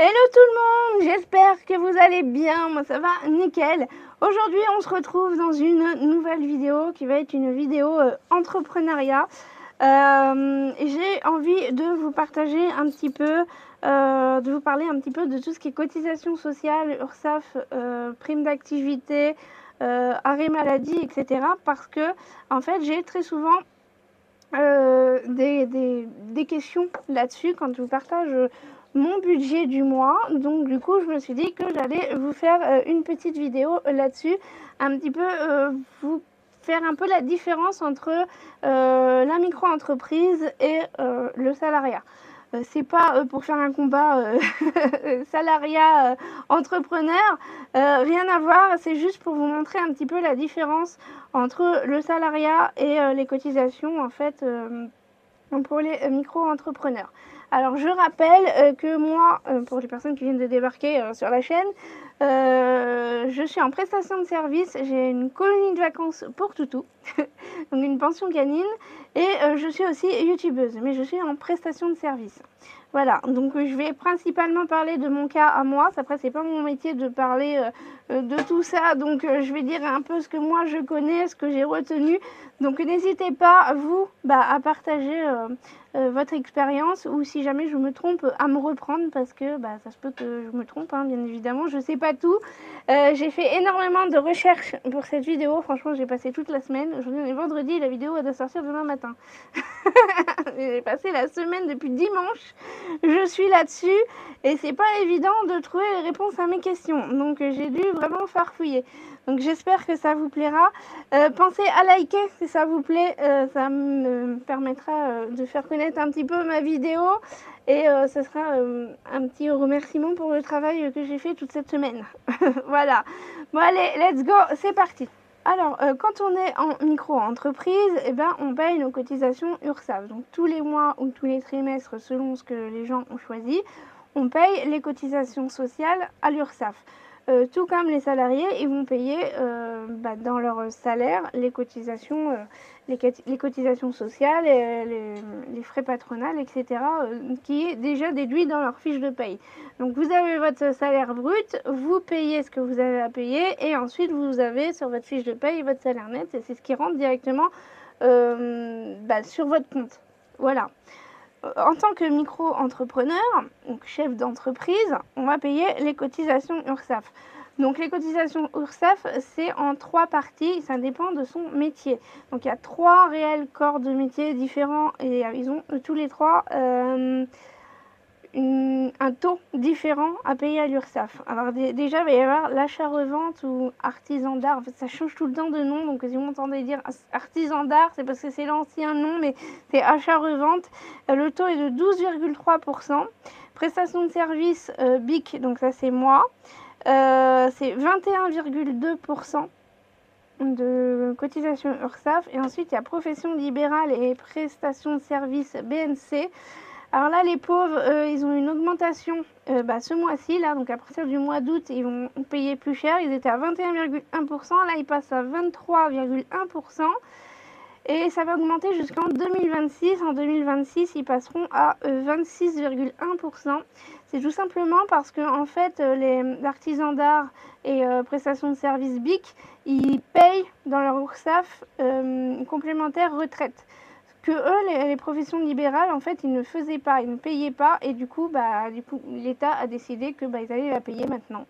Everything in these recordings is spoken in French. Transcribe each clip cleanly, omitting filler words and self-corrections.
Hello tout le monde, j'espère que vous allez bien, moi ça va nickel. Aujourd'hui on se retrouve dans une nouvelle vidéo qui va être une vidéo entrepreneuriat. J'ai envie de vous partager un petit peu, de vous parler un petit peu de tout ce qui est cotisation sociale, URSSAF, prime d'activité, arrêt maladie, etc. Parce que en fait j'ai très souvent des questions là-dessus quand je vous partage mon budget du mois. Donc du coup je me suis dit que j'allais vous faire une petite vidéo là-dessus, un petit peu vous faire un peu la différence entre la micro-entreprise et le salariat. C'est pas pour faire un combat salariat entrepreneur, rien à voir, c'est juste pour vous montrer un petit peu la différence entre le salariat et les cotisations en fait pour les micro-entrepreneurs. Alors je rappelle que moi, pour les personnes qui viennent de débarquer sur la chaîne, je suis en prestation de service, j'ai une colonie de vacances pour toutou, donc une pension canine, et je suis aussi youtubeuse, mais je suis en prestation de service. Voilà, donc je vais principalement parler de mon cas à moi. Après, c'est pas mon métier de parler de tout ça, donc je vais dire un peu ce que moi je connais, ce que j'ai retenu. Donc n'hésitez pas, vous, à partager votre expérience, ou si jamais je me trompe, à me reprendre, parce que ça se peut que je me trompe, hein, bien évidemment, je sais pas tout. J'ai fait énormément de recherches pour cette vidéo, franchement j'ai passé toute la semaine. Aujourd'hui on est vendredi, la vidéo elle doit sortir demain matin. J'ai passé la semaine depuis dimanche, je suis là-dessus et c'est pas évident de trouver les réponses à mes questions, donc j'ai dû vraiment farfouiller. Donc j'espère que ça vous plaira. Pensez à liker si ça vous plaît, ça me permettra de faire connaître un petit peu ma vidéo, et ce sera un petit remerciement pour le travail que j'ai fait toute cette semaine. Voilà, bon allez, let's go, c'est parti. Alors, quand on est en micro-entreprise, on paye nos cotisations URSSAF. Donc, tous les mois ou tous les trimestres, selon ce que les gens ont choisi, on paye les cotisations sociales à l'URSSAF. Tout comme les salariés, ils vont payer dans leur salaire les cotisations sociales, les frais patronales, etc., qui est déjà déduit dans leur fiche de paye. Donc vous avez votre salaire brut, vous payez ce que vous avez à payer, et ensuite vous avez sur votre fiche de paye votre salaire net, et c'est ce qui rentre directement sur votre compte. Voilà. En tant que micro-entrepreneur, donc chef d'entreprise, on va payer les cotisations URSSAF. Donc les cotisations URSSAF, c'est en 3 parties, ça dépend de son métier. Donc il y a 3 réels corps de métier différents, et ils ont tous les 3 un taux différent à payer à l'URSSAF. Alors déjà, il va y avoir l'achat-revente ou artisan d'art. En fait, ça change tout le temps de nom, donc si vous m'entendez dire artisan d'art, c'est parce que c'est l'ancien nom, mais c'est achat-revente. Le taux est de 12,3%. Prestation de service BIC, donc ça c'est moi, c'est 21,2% de cotisation URSSAF. Et ensuite, il y a profession libérale et prestation de service BNC. Alors là, les pauvres, ils ont une augmentation ce mois-ci, là, donc à partir du mois d'août, ils vont payer plus cher. Ils étaient à 21,1%, là, ils passent à 23,1%. Et ça va augmenter jusqu'en 2026. En 2026, ils passeront à 26,1%. C'est tout simplement parce que, en fait, les artisans d'art et prestations de services BIC, ils payent dans leur URSSAF complémentaire retraite. Que eux, les professions libérales, en fait, ils ne faisaient pas, ils ne payaient pas, et du coup, l'État a décidé que ils allaient la payer maintenant.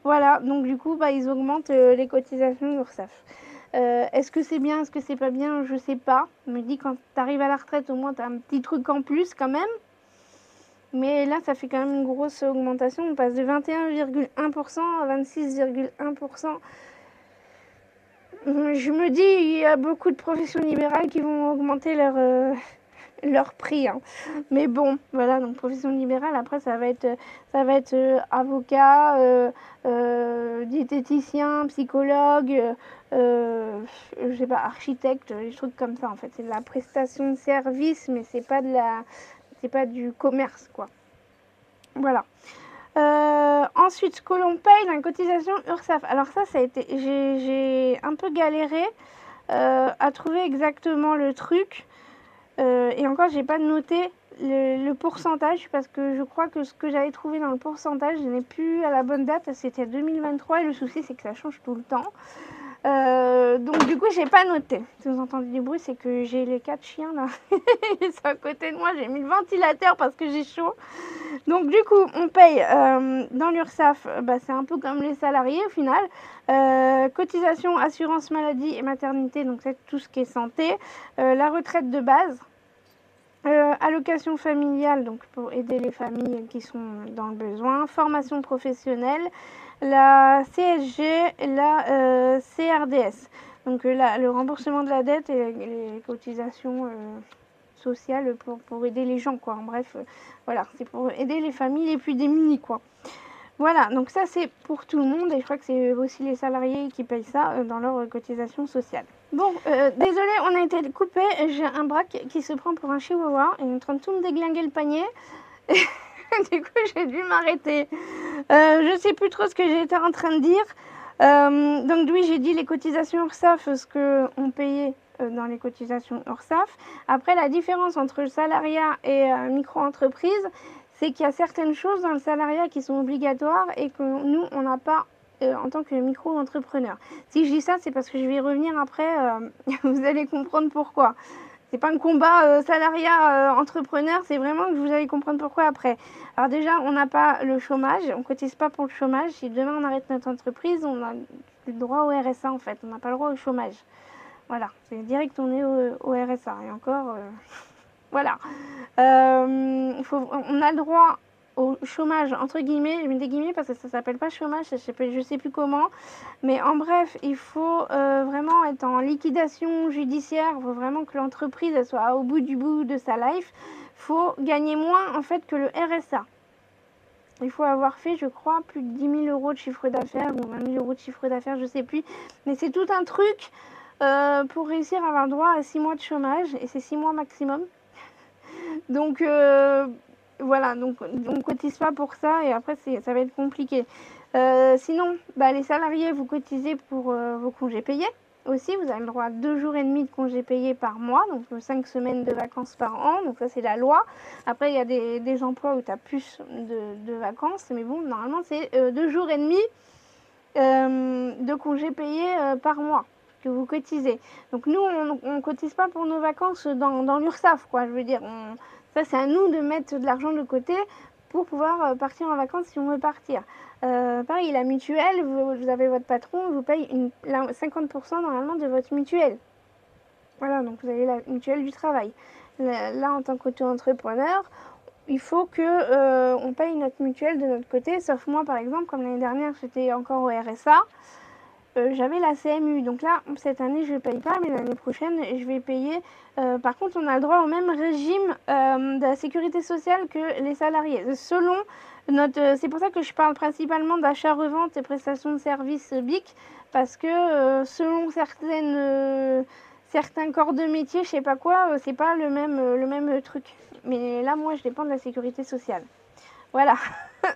Voilà, donc du coup, ils augmentent les cotisations URSSAF. Est-ce que c'est bien, est-ce que c'est pas bien, je sais pas. Je me dis, quand tu arrives à la retraite, au moins tu as un petit truc en plus quand même. Mais là, ça fait quand même une grosse augmentation. On passe de 21,1% à 26,1%. Je me dis, il y a beaucoup de professions libérales qui vont augmenter leur prix, hein. Mais bon, voilà, donc profession libérale, après ça va être avocat, diététicien, psychologue, je sais pas, architecte, des trucs comme ça en fait. C'est de la prestation de service, mais c'est pas du commerce, quoi. Voilà. Ensuite, ce que l'on paye dans les cotisations URSSAF. Alors ça a été, j'ai un peu galéré à trouver exactement le truc. Et encore, j'ai pas noté le pourcentage, parce que je crois que ce que j'avais trouvé dans le pourcentage, je n'ai plus à la bonne date, c'était 2023, et le souci c'est que ça change tout le temps. Donc du coup j'ai pas noté. Si vous entendez du bruit, c'est que j'ai les 4 chiens là. Ils sont à côté de moi, j'ai mis le ventilateur parce que j'ai chaud. Donc du coup on paye dans l'URSSAF, c'est un peu comme les salariés au final. Cotisation, assurance maladie et maternité, donc c'est tout ce qui est santé. La retraite de base. Allocation familiale, donc pour aider les familles qui sont dans le besoin. Formation professionnelle. La CSG et la CRDS. Donc le remboursement de la dette et les cotisations sociales pour aider les gens, quoi. En bref, voilà, c'est pour aider les familles les plus démunies, quoi. Voilà, donc ça c'est pour tout le monde et je crois que c'est aussi les salariés qui payent ça dans leur cotisation sociale. Bon, désolé, on a été coupé, j'ai un braque qui se prend pour un chihuahua, il est en train de tout me déglinguer le panier. Du coup, j'ai dû m'arrêter. Je sais plus trop ce que j'étais en train de dire. Donc oui, j'ai dit les cotisations URSSAF, ce qu'on payait dans les cotisations URSSAF. Après, la différence entre le salariat et micro-entreprise, c'est qu'il y a certaines choses dans le salariat qui sont obligatoires et que nous, on n'a pas en tant que micro-entrepreneur. Si je dis ça, c'est parce que je vais y revenir après. Vous allez comprendre pourquoi. C'est pas un combat salariat entrepreneur, c'est vraiment que vous allez comprendre pourquoi après. Alors déjà, on n'a pas le chômage, on cotise pas pour le chômage. Si demain on arrête notre entreprise, on a le droit au RSA en fait, on n'a pas le droit au chômage. Voilà, c'est direct on est au RSA et encore, voilà. On a le droit au chômage entre guillemets, je mets des guillemets parce que ça s'appelle pas chômage, je sais plus comment, mais en bref, il faut vraiment être en liquidation judiciaire, il faut vraiment que l'entreprise soit au bout du bout de sa life, il faut gagner moins en fait que le RSA. Il faut avoir fait, je crois, plus de 10 000 € de chiffre d'affaires ou 20 000 € de chiffre d'affaires, je sais plus, mais c'est tout un truc pour réussir à avoir droit à 6 mois de chômage et c'est 6 mois maximum. Donc voilà, donc on ne cotise pas pour ça et après ça va être compliqué. Sinon, les salariés, vous cotisez pour vos congés payés aussi. Vous avez le droit à 2 jours et demi de congés payés par mois, donc 5 semaines de vacances par an. Donc ça, c'est la loi. Après, il y a des emplois où tu as plus de vacances, mais bon, normalement, c'est 2 jours et demi de congés payés par mois que vous cotisez. Donc nous, on ne cotise pas pour nos vacances dans l'URSSAF, quoi. Je veux dire, ça c'est à nous de mettre de l'argent de côté pour pouvoir partir en vacances si on veut partir. Pareil, la mutuelle, vous avez votre patron, vous paye 50% normalement de votre mutuelle. Voilà, donc vous avez la mutuelle du travail. Là, en tant qu'auto-entrepreneur, il faut que on paye notre mutuelle de notre côté, sauf moi par exemple, comme l'année dernière j'étais encore au RSA. J'avais la CMU, donc là cette année je ne paye pas, mais l'année prochaine je vais payer. Par contre, on a le droit au même régime de la sécurité sociale que les salariés. Selon c'est pour ça que je parle principalement d'achat-revente et prestations de services BIC, parce que selon certains corps de métier, je sais pas quoi, c'est pas le même truc. Mais là, moi, je dépends de la sécurité sociale. Voilà.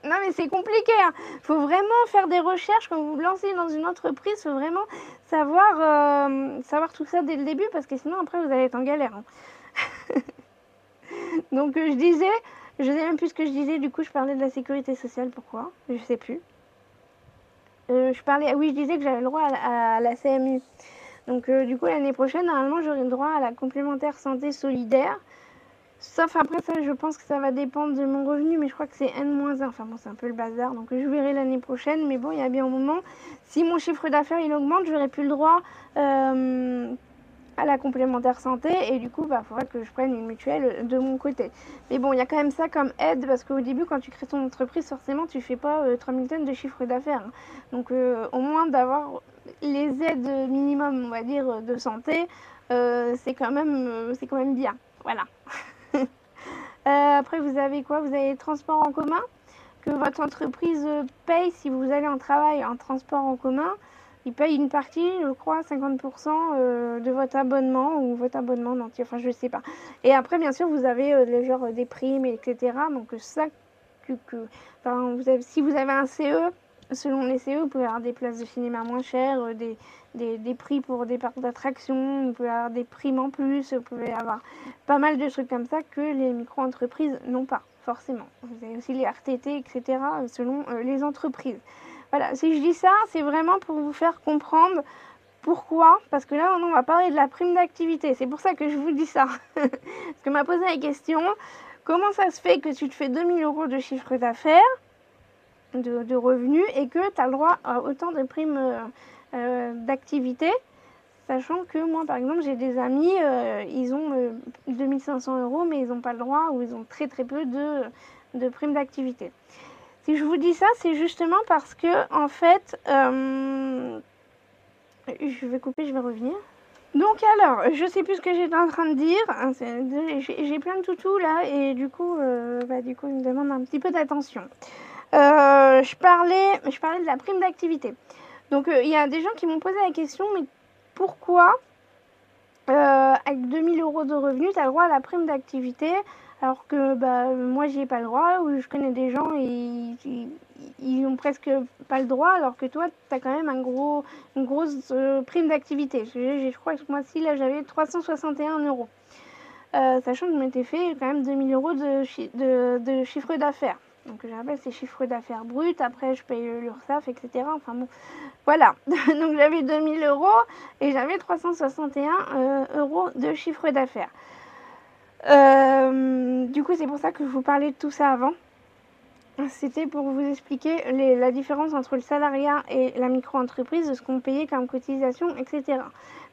Non mais c'est compliqué, hein. Faut vraiment faire des recherches quand vous vous lancez dans une entreprise, faut vraiment savoir tout ça dès le début parce que sinon après vous allez être en galère, hein. Donc je sais même plus ce que je disais, du coup je parlais de la sécurité sociale, pourquoi? Je sais plus. Oui, je disais que j'avais le droit à la CMU. Donc du coup l'année prochaine, normalement j'aurai le droit à la complémentaire santé solidaire. Sauf après ça, je pense que ça va dépendre de mon revenu, mais je crois que c'est N-1. Enfin bon, c'est un peu le bazar, donc je verrai l'année prochaine. Mais bon, il y a bien un moment, si mon chiffre d'affaires il augmente, je n'aurai plus le droit à la complémentaire santé. Et du coup, il faudra que je prenne une mutuelle de mon côté. Mais bon, il y a quand même ça comme aide, parce qu'au début, quand tu crées ton entreprise, forcément, tu ne fais pas 3000 tonnes de chiffre d'affaires. Hein. Donc au moins d'avoir les aides minimum, on va dire, de santé, c'est quand même bien. Voilà. Après, vous avez quoi? Vous avez les transports en commun que votre entreprise paye si vous allez en travail en transport en commun. Ils payent une partie, je crois, 50% de votre abonnement ou votre abonnement entier. Enfin, je sais pas. Et après, bien sûr, vous avez les genres des primes, etc. Donc ça, si vous avez un CE, selon les CE, vous pouvez avoir des places de cinéma moins chères, des prix pour des parcs d'attractions, vous pouvez avoir des primes en plus, vous pouvez avoir pas mal de trucs comme ça que les micro-entreprises n'ont pas, forcément. Vous avez aussi les RTT, etc., selon les entreprises. Voilà, si je dis ça, c'est vraiment pour vous faire comprendre pourquoi, parce que là, on va parler de la prime d'activité. C'est pour ça que je vous dis ça. Parce que m'a posé la question, comment ça se fait que tu te fais 2000 € de chiffre d'affaires, de revenus, et que tu as le droit à autant de primes d'activité, sachant que moi, par exemple, j'ai des amis, ils ont 2500 €, mais ils n'ont pas le droit, ou ils ont très très peu de primes d'activité. Si je vous dis ça, c'est justement parce que, en fait, je vais couper, je vais revenir. Donc alors, je sais plus ce que j'étais en train de dire. J'ai plein de toutous là, et du coup, ils me demandent un petit peu d'attention. Je parlais de la prime d'activité. Donc il y a des gens qui m'ont posé la question, mais pourquoi avec 2000 € de revenus, tu as le droit à la prime d'activité, alors que moi j'y ai pas le droit, ou je connais des gens et ils ont presque pas le droit, alors que toi tu as quand même une grosse prime d'activité. Je crois que ce mois-ci là j'avais 361 €. Sachant que je m'étais fait quand même 2000 € de chiffre d'affaires. Donc je rappelle, c'est chiffre d'affaires brut, après je paye l'URSSAF, etc. Enfin bon, voilà. Donc j'avais 2000 € et j'avais 361 € de chiffre d'affaires. Du coup, c'est pour ça que je vous parlais de tout ça avant. C'était pour vous expliquer la différence entre le salariat et la micro-entreprise, de ce qu'on payait comme cotisation, etc.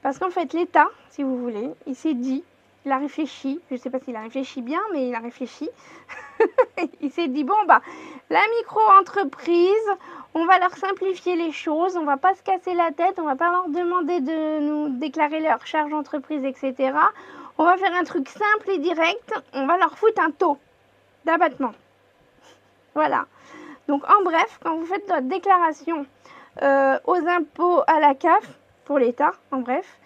Parce qu'en fait, l'État, si vous voulez, il s'est dit, il a réfléchi, je ne sais pas s'il a réfléchi bien, mais il a réfléchi. Il s'est dit, bon, la micro-entreprise, on va leur simplifier les choses, on va pas se casser la tête, on va pas leur demander de nous déclarer leur charge d'entreprise, etc. On va faire un truc simple et direct, on va leur foutre un taux d'abattement. Voilà. Donc, en bref, quand vous faites votre déclaration aux impôts à la CAF, pour l'État, en bref,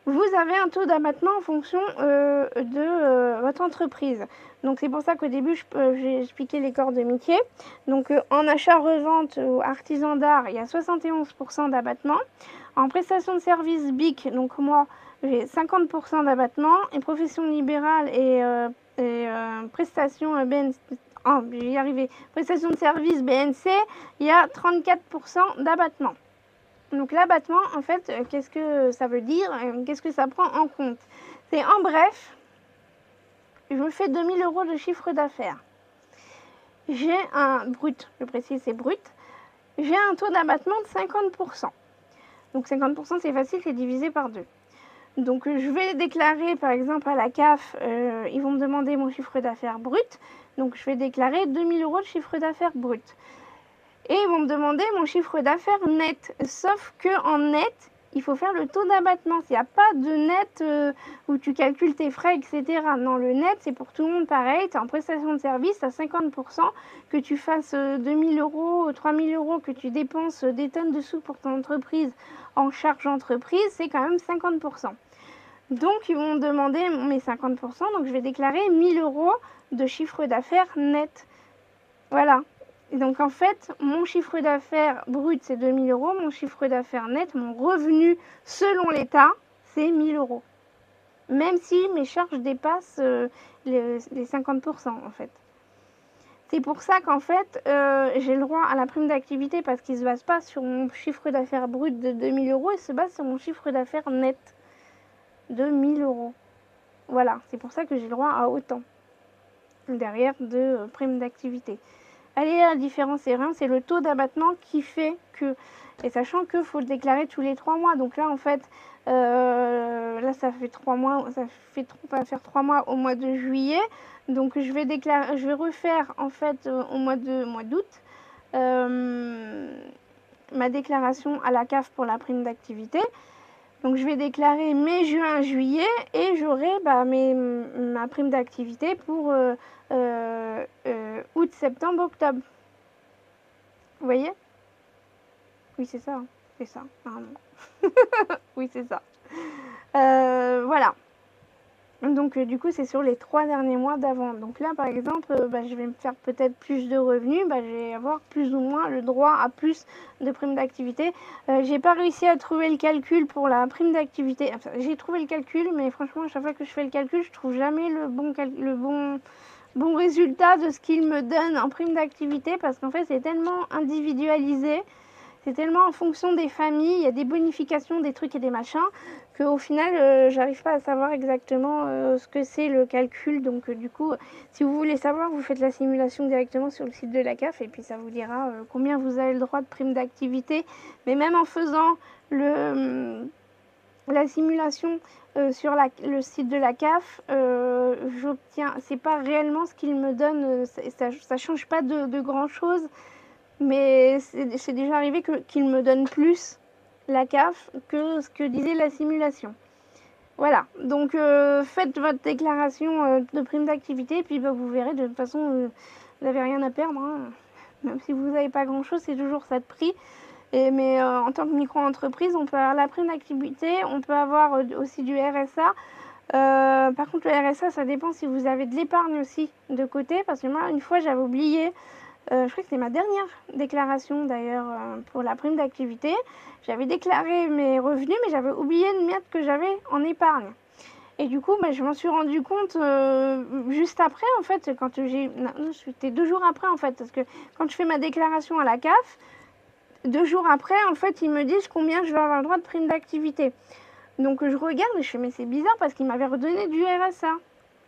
vous avez un taux d'abattement en fonction de votre entreprise. Donc, c'est pour ça qu'au début, j'ai expliqué les corps de métier. Donc, en achat-revente ou artisan d'art, il y a 71 % d'abattement. En prestation de service BIC, donc moi, j'ai 50 % d'abattement. Et profession libérale et prestation BNC, je vais y arriver, prestation de service BNC, il y a 34 % d'abattement. Donc l'abattement, en fait, qu'est-ce que ça veut dire? Qu'est-ce que ça prend en compte? C'est en bref, je me fais 2000 € de chiffre d'affaires. J'ai un brut, je précise c'est brut, j'ai un taux d'abattement de 50 %. Donc 50 % c'est facile, c'est divisé par 2. Donc je vais déclarer par exemple à la CAF, ils vont me demander mon chiffre d'affaires brut. Donc je vais déclarer 2000 € de chiffre d'affaires brut. Et ils vont me demander mon chiffre d'affaires net. Sauf qu'en net, il faut faire le taux d'abattement. Il n'y a pas de net où tu calcules tes frais, etc. Non, le net, c'est pour tout le monde pareil. Tu es en prestation de service à 50 %. Que tu fasses 2000 €, 3000 €, que tu dépenses des tonnes de sous pour ton entreprise en charge d'entreprise, c'est quand même 50 %. Donc, ils vont me demander mes 50 %. Donc, je vais déclarer 1000 € de chiffre d'affaires net. Voilà. Et donc en fait, mon chiffre d'affaires brut, c'est 2000 €. Mon chiffre d'affaires net, mon revenu selon l'État, c'est 1000 €. Même si mes charges dépassent les 50 % en fait. C'est pour ça qu'en fait, j'ai le droit à la prime d'activité parce qu'il ne se base pas sur mon chiffre d'affaires brut de 2000 €, il se base sur mon chiffre d'affaires net de 1000 €. Voilà, c'est pour ça que j'ai le droit à autant derrière de prime d'activité. Allez, la différence c'est rien, c'est le taux d'abattement qui fait que, et sachant qu'il faut le déclarer tous les 3 mois. Donc là en fait, là ça fait 3 mois, ça va faire 3 mois au mois de juillet. Donc je vais refaire en fait au mois d'août ma déclaration à la CAF pour la prime d'activité. Donc je vais déclarer mai, juin, juillet et j'aurai ma prime d'activité pour août, septembre, octobre. Vous voyez? Oui, c'est ça. Hein. C'est ça. Oui, c'est ça. Voilà. Donc du coup, c'est sur les 3 derniers mois d'avant. Donc là, par exemple, je vais me faire peut-être plus de revenus. Je vais avoir plus ou moins le droit à plus de primes d'activité. J'ai pas réussi à trouver le calcul pour la prime d'activité. Enfin, j'ai trouvé le calcul, mais franchement, à chaque fois que je fais le calcul, je trouve jamais le bon résultat de ce qu'il me donne en prime d'activité, parce qu'en fait, c'est tellement individualisé. C'est tellement en fonction des familles, il y a des bonifications, des trucs et des machins, qu'au final, j'arrive pas à savoir exactement ce que c'est le calcul. Donc du coup, si vous voulez savoir, vous faites la simulation directement sur le site de la CAF et puis ça vous dira combien vous avez le droit de prime d'activité. Mais même en faisant la simulation sur le site de la CAF, j'obtiens, c'est pas réellement ce qu'il me donne, ça change pas de grand chose. Mais c'est déjà arrivé qu'il me donne plus la CAF que ce que disait la simulation. Voilà, donc faites votre déclaration de prime d'activité, puis vous verrez, de toute façon, vous n'avez rien à perdre. Hein. Même si vous n'avez pas grand-chose, c'est toujours ça de prix. Mais en tant que micro-entreprise, on peut avoir la prime d'activité, on peut avoir aussi du RSA. Par contre, le RSA, ça dépend si vous avez de l'épargne aussi de côté, parce que moi, une fois, j'avais oublié. Je crois que c'est ma dernière déclaration d'ailleurs pour la prime d'activité. J'avais déclaré mes revenus, mais j'avais oublié de mettre que j'avais en épargne. Et du coup, je m'en suis rendu compte juste après, en fait, quand j'ai... Non, c'était 2 jours après, en fait, parce que quand je fais ma déclaration à la CAF, 2 jours après, en fait, ils me disent combien je vais avoir le droit de prime d'activité. Donc je regarde et je fais, mais c'est bizarre, parce qu'ils m'avaient redonné du RSA.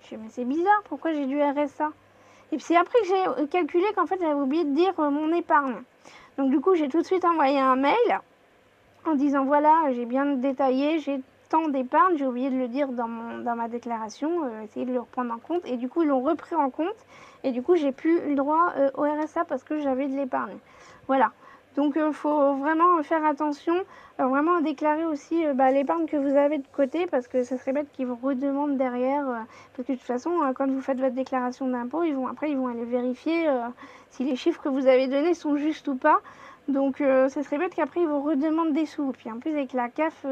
Je fais, mais c'est bizarre, pourquoi j'ai du RSA ? Et puis c'est après que j'ai calculé qu'en fait j'avais oublié de dire mon épargne. Donc du coup j'ai tout de suite envoyé un mail en disant voilà, j'ai bien détaillé, j'ai tant d'épargne, j'ai oublié de le dire dans ma déclaration, essayer de le reprendre en compte. Et du coup ils l'ont repris en compte et du coup j'ai plus le droit au RSA parce que j'avais de l'épargne. Voilà. Donc il faut vraiment faire attention, vraiment déclarer aussi l'épargne que vous avez de côté, parce que ça serait bête qu'ils vous redemandent derrière, parce que de toute façon, quand vous faites votre déclaration d'impôt, ils vont aller vérifier si les chiffres que vous avez donnés sont justes ou pas. Donc ça serait bête qu'après ils vous redemandent des sous. Puis en plus avec la CAF,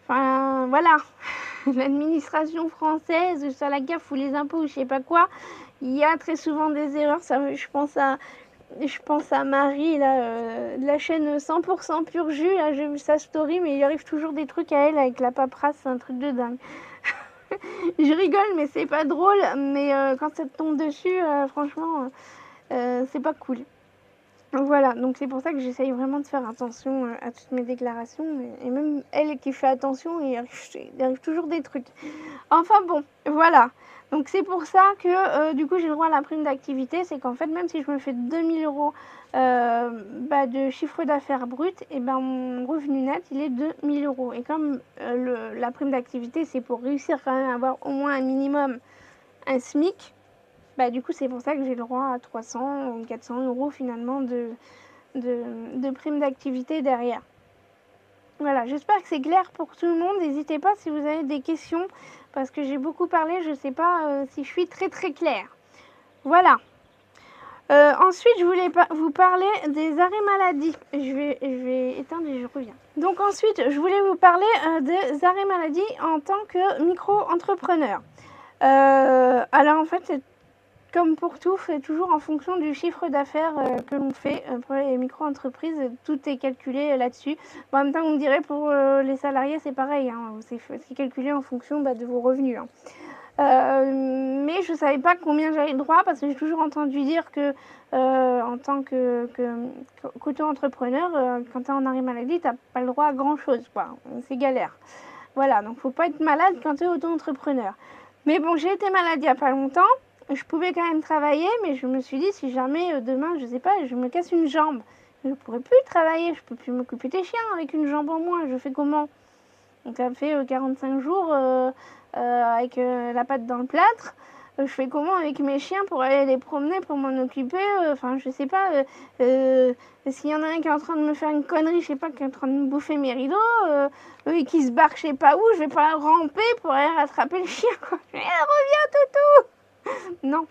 enfin voilà, l'administration française, sur la CAF ou les impôts ou je sais pas quoi, il y a très souvent des erreurs. Ça, je pense à Marie, là, de la chaîne 100% pur jus. Là, j'ai vu sa story, mais il arrive toujours des trucs à elle avec la paperasse, c'est un truc de dingue. Je rigole, mais c'est pas drôle. Mais quand ça te tombe dessus, franchement, c'est pas cool. Voilà, donc c'est pour ça que j'essaye vraiment de faire attention à toutes mes déclarations. Et même elle qui fait attention, il arrive toujours des trucs. Enfin bon, voilà. Donc c'est pour ça que du coup j'ai le droit à la prime d'activité. C'est qu'en fait, même si je me fais 2000 euros de chiffre d'affaires brut, et mon revenu net il est de 1000 euros. Et comme la prime d'activité c'est pour réussir quand même à avoir au moins un minimum un SMIC, du coup c'est pour ça que j'ai le droit à 300 ou 400 euros finalement de prime d'activité derrière. Voilà, j'espère que c'est clair pour tout le monde. N'hésitez pas si vous avez des questions, parce que j'ai beaucoup parlé, je ne sais pas si je suis très claire. Voilà. Ensuite, je voulais vous parler des arrêts maladie. Je vais éteindre et je reviens. Donc ensuite, je voulais vous parler des arrêts maladie en tant que micro-entrepreneur. Alors en fait, c'est comme pour tout, c'est toujours en fonction du chiffre d'affaires que l'on fait pour les micro-entreprises. Tout est calculé là-dessus. Bon, en même temps, vous me direz, pour les salariés, c'est pareil. Hein, c'est calculé en fonction de vos revenus. Hein. Mais je ne savais pas combien j'avais le droit, parce que j'ai toujours entendu dire que en tant qu'auto-entrepreneur, quand tu es en arrêt maladie, tu n'as pas le droit à grand-chose. C'est galère. Voilà, donc il ne faut pas être malade quand tu es auto-entrepreneur. Mais bon, j'ai été malade il n'y a pas longtemps. Je pouvais quand même travailler, mais je me suis dit, si jamais demain, je sais pas, je me casse une jambe, je ne pourrai plus travailler, je peux plus m'occuper des chiens avec une jambe en moins, je fais comment? Donc ça me fait 45 jours avec la patte dans le plâtre. Je fais comment avec mes chiens pour aller les promener, pour m'en occuper? Enfin, je sais pas, s'il y en a un qui est en train de me faire une connerie, je sais pas, qui est en train de me bouffer mes rideaux, et qui se barre je sais pas où, je vais pas ramper pour aller rattraper le chien, quoi. Reviens, toutou! Non.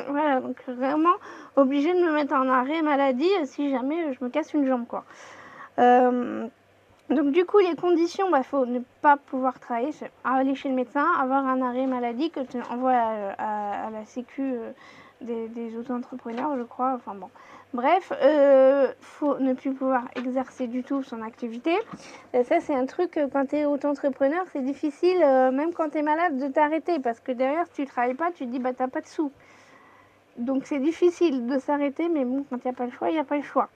Voilà, donc vraiment obligée de me mettre en arrêt maladie si jamais je me casse une jambe, quoi. Donc du coup, les conditions, il faut ne pas pouvoir travailler, aller chez le médecin, avoir un arrêt maladie que tu envoies à la sécu des auto-entrepreneurs, je crois. Enfin bon, bref, faut ne plus pouvoir exercer du tout son activité. Ça, c'est un truc, quand tu es auto-entrepreneur, c'est difficile, même quand tu es malade, de t'arrêter. Parce que derrière, si tu travailles pas, tu te dis, bah t'as pas de sous. Donc c'est difficile de s'arrêter, mais bon, quand il n'y a pas le choix, il n'y a pas le choix.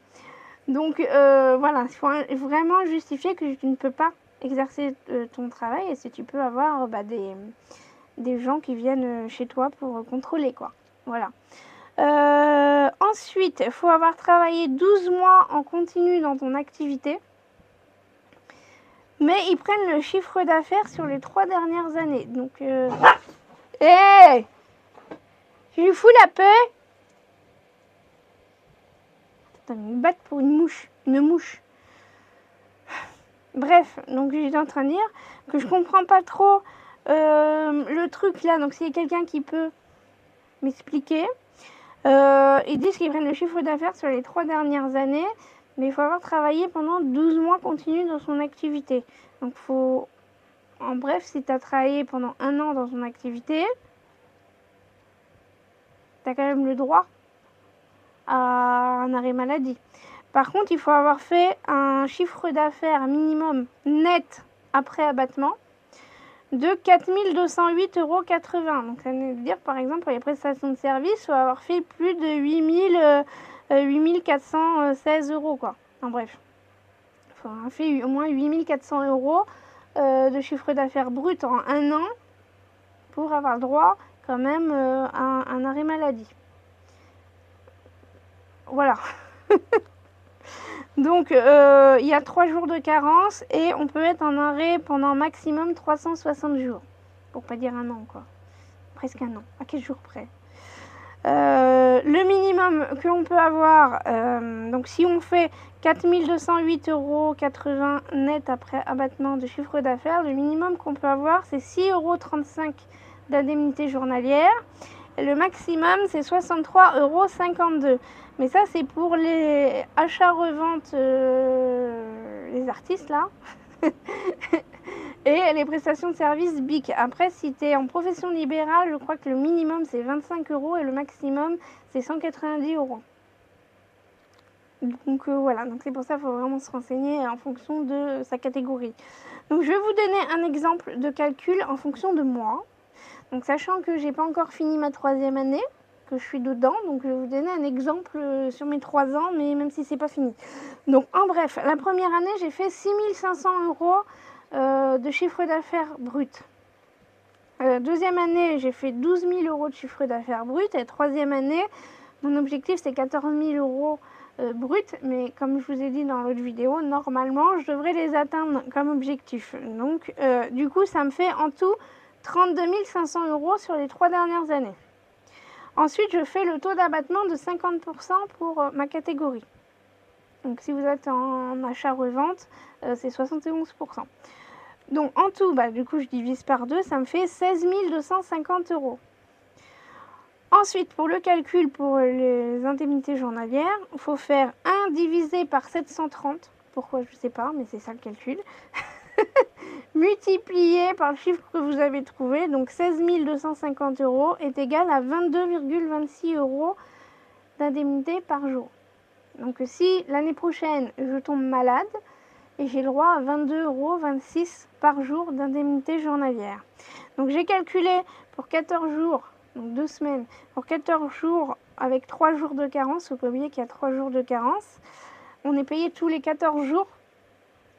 Donc voilà, il faut vraiment justifier que tu ne peux pas exercer ton travail et si tu peux avoir des gens qui viennent chez toi pour contrôler, quoi. Voilà. Ensuite, il faut avoir travaillé 12 mois en continu dans ton activité. Mais ils prennent le chiffre d'affaires sur les 3 dernières années. Donc, hey, tu lui fous la paix? Putain, ils me battent pour une mouche. Une mouche. Bref, donc j'étais en train de dire que je comprends pas trop le truc là. Donc s'il y a quelqu'un qui peut m'expliquer, ils disent qu'ils prennent le chiffre d'affaires sur les 3 dernières années, mais il faut avoir travaillé pendant 12 mois continus dans son activité. Donc faut, en bref, si tu as travaillé pendant 1 an dans son activité, tu as quand même le droit à un arrêt maladie. Par contre, il faut avoir fait un chiffre d'affaires minimum net après abattement de 4 208,80 €. Donc ça veut dire par exemple pour les prestations de services, il faut avoir fait plus de 8 416 € quoi. Enfin bref, il faut avoir fait au moins 8 400 € de chiffre d'affaires brut en 1 an pour avoir droit quand même à un arrêt maladie. Voilà. Donc il y a 3 jours de carence et on peut être en arrêt pendant maximum 360 jours. Pour pas dire 1 an quoi. Presque 1 an. À quel jour près? Le minimum que l'on peut avoir, donc si on fait 4 208,80 € net après abattement de chiffre d'affaires, le minimum qu'on peut avoir c'est 6,35 € d'indemnité journalière. Et le maximum c'est 63,52 €. Mais ça c'est pour les achats-reventes, les artistes là. Et les prestations de services BIC. Après, si tu es en profession libérale, je crois que le minimum c'est 25 € et le maximum c'est 190 €. Donc voilà, donc c'est pour ça qu'il faut vraiment se renseigner en fonction de sa catégorie. Donc je vais vous donner un exemple de calcul en fonction de moi. Donc sachant que j'ai pas encore fini ma 3e année, que je suis dedans, donc je vais vous donner un exemple sur mes 3 ans, mais même si c'est pas fini. Donc en bref, la première année j'ai fait 6 500 € de chiffre d'affaires brut. Deuxième année, j'ai fait 12 000 € de chiffre d'affaires brut. Et troisième année, mon objectif c'est 14 000 € brut. Mais comme je vous ai dit dans l'autre vidéo, normalement, je devrais les atteindre comme objectif. Donc, du coup, ça me fait en tout 32 500 € sur les 3 dernières années. Ensuite, je fais le taux d'abattement de 50% pour ma catégorie. Donc, si vous êtes en achat-revente, c'est 71%. Donc en tout, du coup je divise par 2, ça me fait 16 250 €. Ensuite, pour le calcul pour les indemnités journalières, il faut faire 1 divisé par 730. Pourquoi, je ne sais pas, mais c'est ça le calcul. Multiplié par le chiffre que vous avez trouvé, donc 16 250 € est égal à 22,26 € d'indemnité par jour. Donc si l'année prochaine je tombe malade, et j'ai le droit à 22,26 € par jour d'indemnité journalière. Donc j'ai calculé pour 14 jours, donc 2 semaines, pour 14 jours avec 3 jours de carence, il ne faut pas oublier qu'il y a 3 jours de carence. On est payé tous les 14 jours,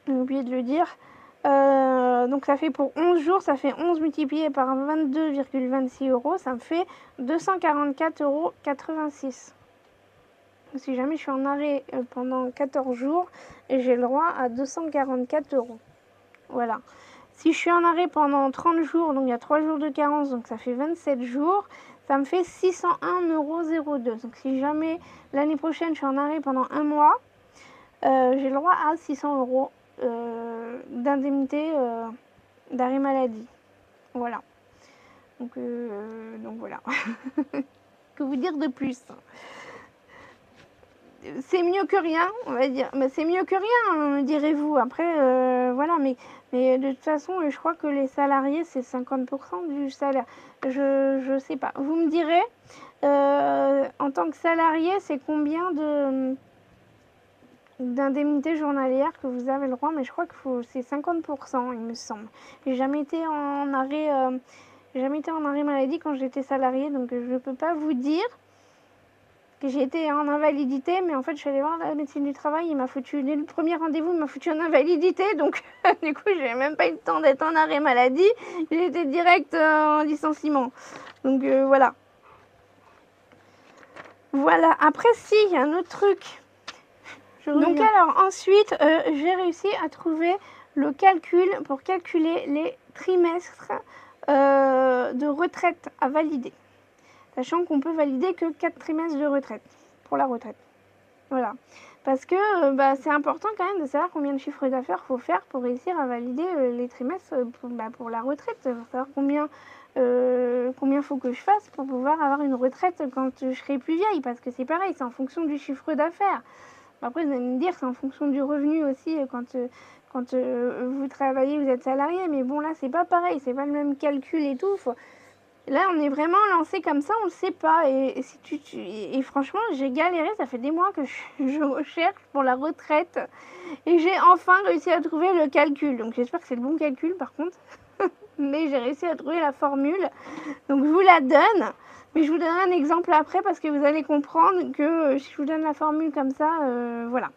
j'ai oublié de le dire. Donc ça fait pour 11 jours, ça fait 11 multiplié par 22,26 €, ça me fait 244,86 €. Si jamais je suis en arrêt pendant 14 jours, j'ai le droit à 244 €. Voilà. Si je suis en arrêt pendant 30 jours, donc il y a 3 jours de carence, donc ça fait 27 jours, ça me fait 601,02 €. Donc si jamais l'année prochaine je suis en arrêt pendant 1 mois, j'ai le droit à 600 € d'indemnité d'arrêt maladie. Voilà. Donc voilà. Que vous dire de plus? c'est mieux que rien, on va dire. Mais c'est mieux que rien, direz-vous. Après, voilà, mais de toute façon, je crois que les salariés, c'est 50% du salaire. Je sais pas. Vous me direz, en tant que salarié, c'est combien d'indemnités journalières que vous avez le droit, mais je crois que c'est 50%, il me semble. J'ai jamais été en arrêt maladie quand j'étais salariée, donc je ne peux pas vous dire que j'ai été en invalidité, mais en fait je suis allée voir la médecine du travail, il m'a foutu, dès le premier rendez-vous, il m'a foutu en invalidité, donc du coup j'ai même pas eu le temps d'être en arrêt maladie, j'ai été direct en licenciement. Donc voilà. Voilà, après si, il y a un autre truc. Donc alors ensuite, j'ai réussi à trouver le calcul pour calculer les trimestres de retraite à valider. Sachant qu'on peut valider que 4 trimestres de retraite, pour la retraite. Voilà. Parce que c'est important quand même de savoir combien de chiffres d'affaires il faut faire pour réussir à valider les trimestres pour la retraite. Il faut savoir combien faut que je fasse pour pouvoir avoir une retraite quand je serai plus vieille. Parce que c'est pareil, c'est en fonction du chiffre d'affaires. Après, vous allez me dire, c'est en fonction du revenu aussi quand vous travaillez, vous êtes salarié. Mais bon, là, c'est pas pareil, c'est pas le même calcul et tout. Là, on est vraiment lancé comme ça, on le sait pas. Et franchement, j'ai galéré, ça fait des mois que je recherche pour la retraite. Et j'ai enfin réussi à trouver le calcul. Donc j'espère que c'est le bon calcul par contre. Mais j'ai réussi à trouver la formule. Donc je vous la donne. Mais je vous donnerai un exemple après parce que vous allez comprendre que si je vous donne la formule comme ça, voilà.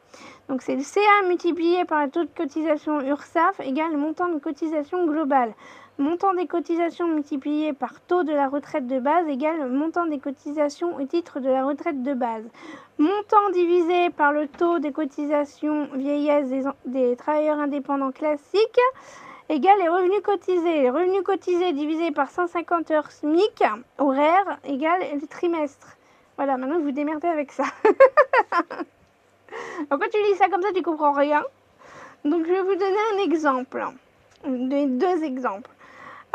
Donc c'est le CA multiplié par le taux de cotisation URSSAF égale le montant de cotisation globale. Montant des cotisations multiplié par taux de la retraite de base égale le montant des cotisations au titre de la retraite de base. Montant divisé par le taux des cotisations vieillesse des travailleurs indépendants classiques égale les revenus cotisés. Les revenus cotisés divisés par 150 heures SMIC horaire égale le trimestre. Voilà, maintenant vous vous démerdez avec ça. Alors quand tu lis ça comme ça, tu comprends rien. Donc je vais vous donner un exemple. Deux exemples.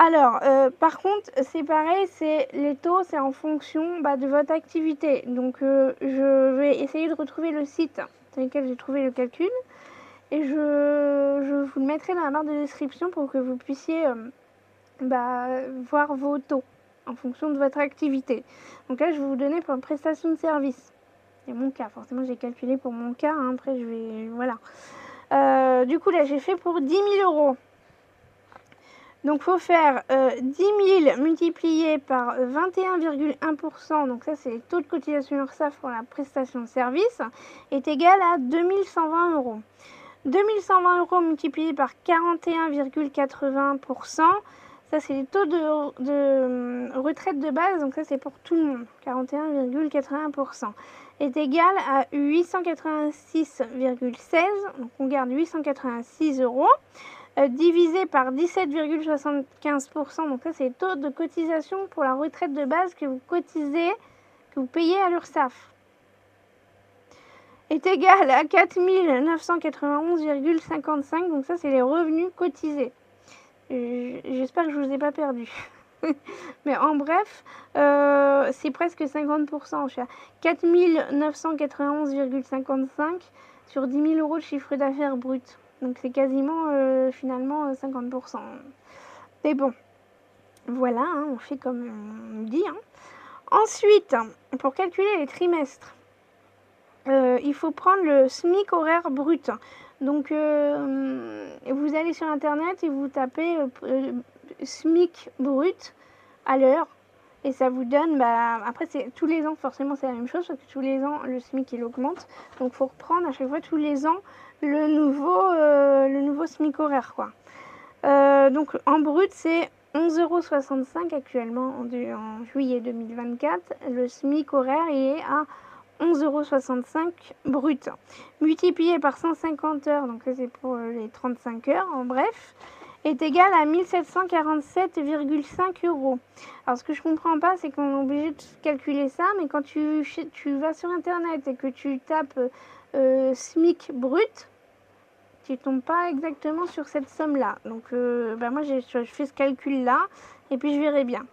Alors, par contre, c'est pareil, les taux, c'est en fonction de votre activité. Donc, je vais essayer de retrouver le site sur lequel j'ai trouvé le calcul. Et je vous le mettrai dans la barre de description pour que vous puissiez voir vos taux en fonction de votre activité. Donc là, je vais vous donner pour une prestation de service. C'est mon cas, forcément, j'ai calculé pour mon cas. Hein, après, je vais... Voilà. Du coup, là, j'ai fait pour 10 000 €. Donc, il faut faire 10 000 multiplié par 21,1%, donc ça, c'est le taux de cotisation URSSAF pour la prestation de service, est égal à 2120 €. 2120 € multiplié par 41,80%, ça, c'est les taux de retraite de base, donc ça, c'est pour tout le monde, 41,80%, est égal à 886,16, donc on garde 886 €. Divisé par 17,75%, donc ça c'est le taux de cotisation pour la retraite de base que vous cotisez, que vous payez à l'URSSAF, est égal à 4 991,55, donc ça c'est les revenus cotisés. J'espère que je ne vous ai pas perdu. Mais en bref, c'est presque 50%. Je suis à 4 991,55 sur 10 000 € de chiffre d'affaires brut. Donc c'est quasiment finalement 50%. Mais bon, voilà, hein, on fait comme on dit. Hein. Ensuite, pour calculer les trimestres, il faut prendre le SMIC horaire brut. Donc vous allez sur internet et vous tapez SMIC brut à l'heure. Et ça vous donne, après c'est tous les ans, forcément c'est la même chose, parce que tous les ans le SMIC il augmente. Donc il faut reprendre à chaque fois tous les ans le nouveau SMIC horaire, quoi. Donc en brut c'est 11,65 € actuellement en juillet 2024. Le SMIC horaire il est à 11,65 € brut. Multiplié par 150 heures, donc ça c'est pour les 35 heures en bref, est égal à 1747,5 €. Alors ce que je comprends pas, c'est qu'on est obligé de calculer ça, mais quand tu vas sur internet et que tu tapes SMIC brut, tu tombes pas exactement sur cette somme-là. Donc moi je fais ce calcul-là et puis je verrai bien.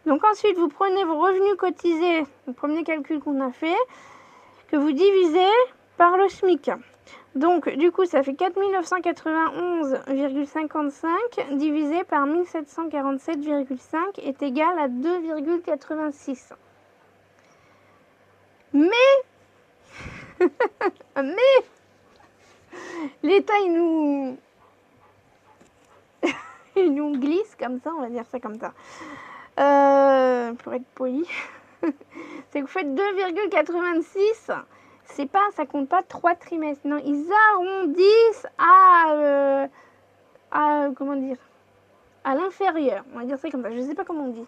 Donc ensuite vous prenez vos revenus cotisés, le premier calcul qu'on a fait, que vous divisez par le SMIC. Donc, du coup, ça fait 4 991,55 divisé par 1747,5 est égal à 2,86. Mais l'État, il nous glisse comme ça, on va dire ça comme ça. Pour être poli, c'est que vous faites 2,86. C'est pas, ça compte pas 3 trimestres. Non, ils arrondissent à comment dire, à l'inférieur. On va dire ça comme ça. Je sais pas comment on dit.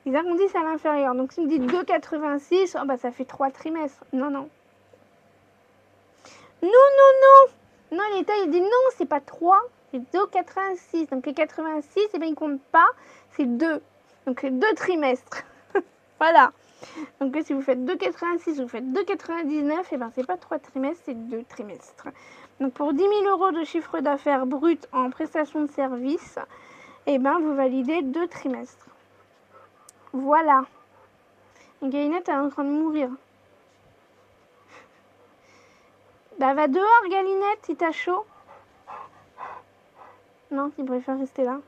Ils arrondissent à l'inférieur. Donc si vous dites 2,86, oh bah ça fait 3 trimestres. Non, non. Non, non, non. Non, l'État il dit non, c'est pas 3, c'est 2,86. Donc les 86, eh bien ils comptent pas, c'est 2. Donc c'est 2 trimestres. Voilà. Donc si vous faites 2,86, vous faites 2,99, et ben c'est pas 3 trimestres, c'est 2 trimestres. Donc pour 10 000 euros de chiffre d'affaires brut en prestation de service, et ben vous validez 2 trimestres. Voilà. Galinette est en train de mourir. Bah va dehors Galinette si t'as chaud. Non, il préfère rester là.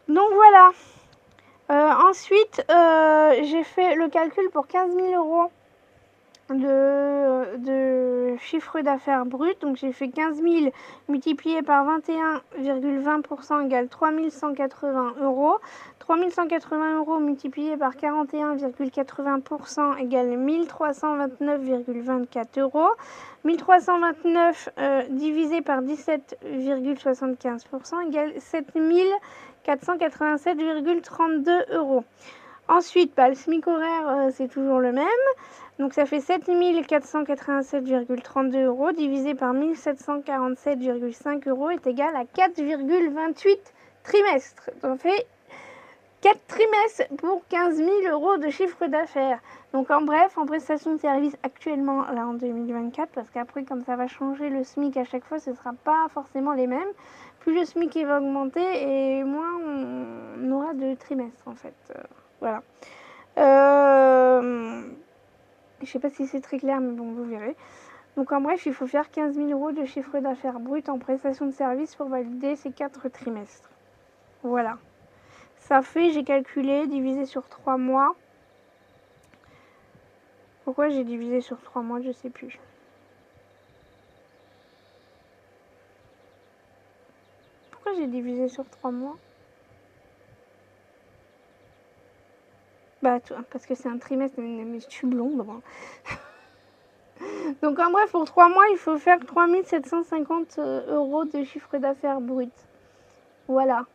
Donc voilà. Ensuite, j'ai fait le calcul pour 15 000 euros de chiffre d'affaires brut. Donc j'ai fait 15 000 multiplié par 21,20% égale 3 180 euros. 3 180 euros multiplié par 41,80% égale 1329,24 euros. 1329 divisé par 17,75% égale 7487,32 euros. Ensuite, bah, le SMIC horaire, c'est toujours le même. Donc ça fait 7487,32 euros divisé par 1747,5 euros est égal à 4,28 trimestres. Ça fait 4 trimestres pour 15 000 euros de chiffre d'affaires. Donc en bref, en prestation de service actuellement, là en 2024, parce qu'après comme ça va changer le SMIC à chaque fois, ce ne sera pas forcément les mêmes. Plus le SMIC va augmenter et moins on aura de trimestres en fait. Voilà. Je sais pas si c'est très clair, mais bon, vous verrez. Donc en bref, il faut faire 15 000 euros de chiffre d'affaires brut en prestation de service pour valider ces 4 trimestres. Voilà. Ça fait, j'ai calculé, divisé sur 3 mois. Pourquoi j'ai divisé sur 3 mois, je sais plus. Pourquoi j'ai divisé sur 3 mois? Bah, parce que c'est un trimestre, mais je suis blonde. Bon. Donc en bref, pour 3 mois, il faut faire 3 750 euros de chiffre d'affaires brut. Voilà.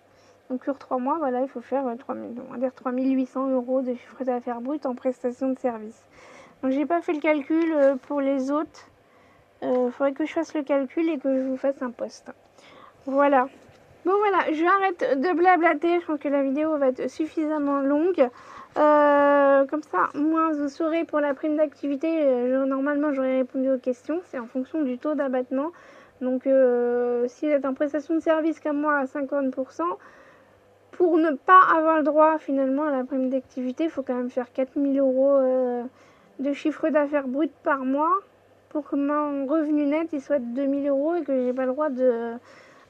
Donc sur 3 mois, voilà, il faut faire 3 800 euros de chiffre d'affaires brut en prestation de service. Donc j'ai pas fait le calcul pour les autres. Faudrait que je fasse le calcul et que je vous fasse un post. Voilà. Bon voilà, je arrête de blablater. Je pense que la vidéo va être suffisamment longue. Comme ça, moi, vous saurez pour la prime d'activité. Normalement, j'aurais répondu aux questions. C'est en fonction du taux d'abattement. Donc, si vous êtes en prestation de service comme moi à 50%, pour ne pas avoir le droit finalement à la prime d'activité, il faut quand même faire 4 000 euros de chiffre d'affaires brut par mois pour que mon revenu net il soit de 2 000 euros et que j'ai pas le droit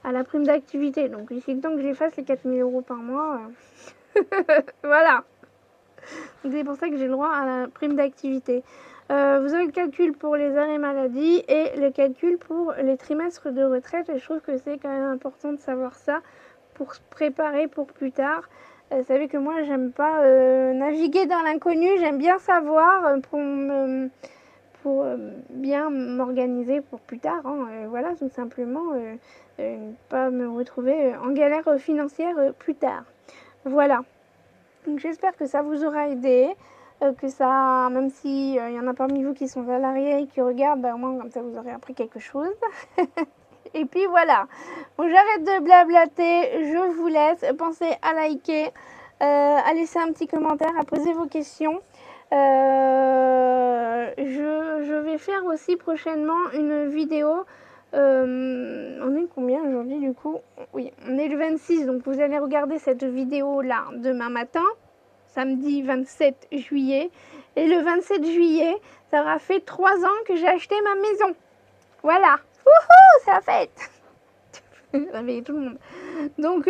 à la prime d'activité. Donc ici, le temps que j'efface les 4 000 euros par mois, voilà. Donc c'est pour ça que j'ai le droit à la prime d'activité. Vous avez le calcul pour les arrêts maladie et le calcul pour les trimestres de retraite. Et je trouve que c'est quand même important de savoir ça pour se préparer pour plus tard. Vous savez que moi, j'aime pas naviguer dans l'inconnu. J'aime bien savoir pour bien m'organiser pour plus tard. Voilà, tout simplement, ne pas me retrouver en galère financière plus tard. Voilà. Donc j'espère que ça vous aura aidé, que ça, même s'il y en a parmi vous qui sont salariés et qui regardent, bah, au moins comme ça vous aurez appris quelque chose. Et puis voilà, bon, j'arrête de blablater, je vous laisse, pensez à liker, à laisser un petit commentaire, à poser vos questions. Je vais faire aussi prochainement une vidéo. On est combien aujourd'hui du coup? Oui, on est le 26, donc vous allez regarder cette vidéo là demain matin, samedi 27 juillet. Et le 27 juillet, ça aura fait 3 ans que j'ai acheté ma maison. Voilà. Wouhou, c'est la fête. Réveiller tout le monde. Donc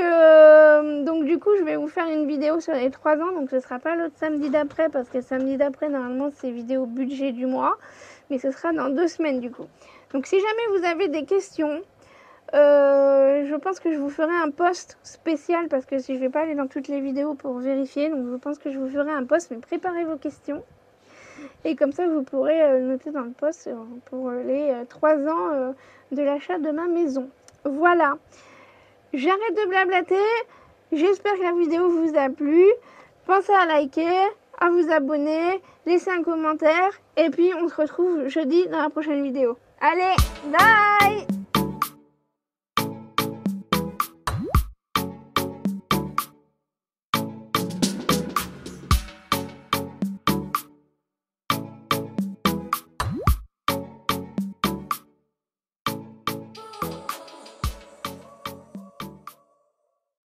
du coup, je vais vous faire une vidéo sur les 3 ans. Donc ce sera pas l'autre samedi d'après, parce que samedi d'après, normalement, c'est vidéo budget du mois. Mais ce sera dans 2 semaines du coup. Donc si jamais vous avez des questions, je pense que je vous ferai un post spécial, parce que si je vais pas aller dans toutes les vidéos pour vérifier. Donc je pense que je vous ferai un post, mais préparez vos questions. Et comme ça, vous pourrez noter dans le post pour les 3 ans de l'achat de ma maison. Voilà. J'arrête de blablater. J'espère que la vidéo vous a plu. Pensez à liker, à vous abonner, laisser un commentaire. Et puis, on se retrouve jeudi dans la prochaine vidéo. Allez, bye!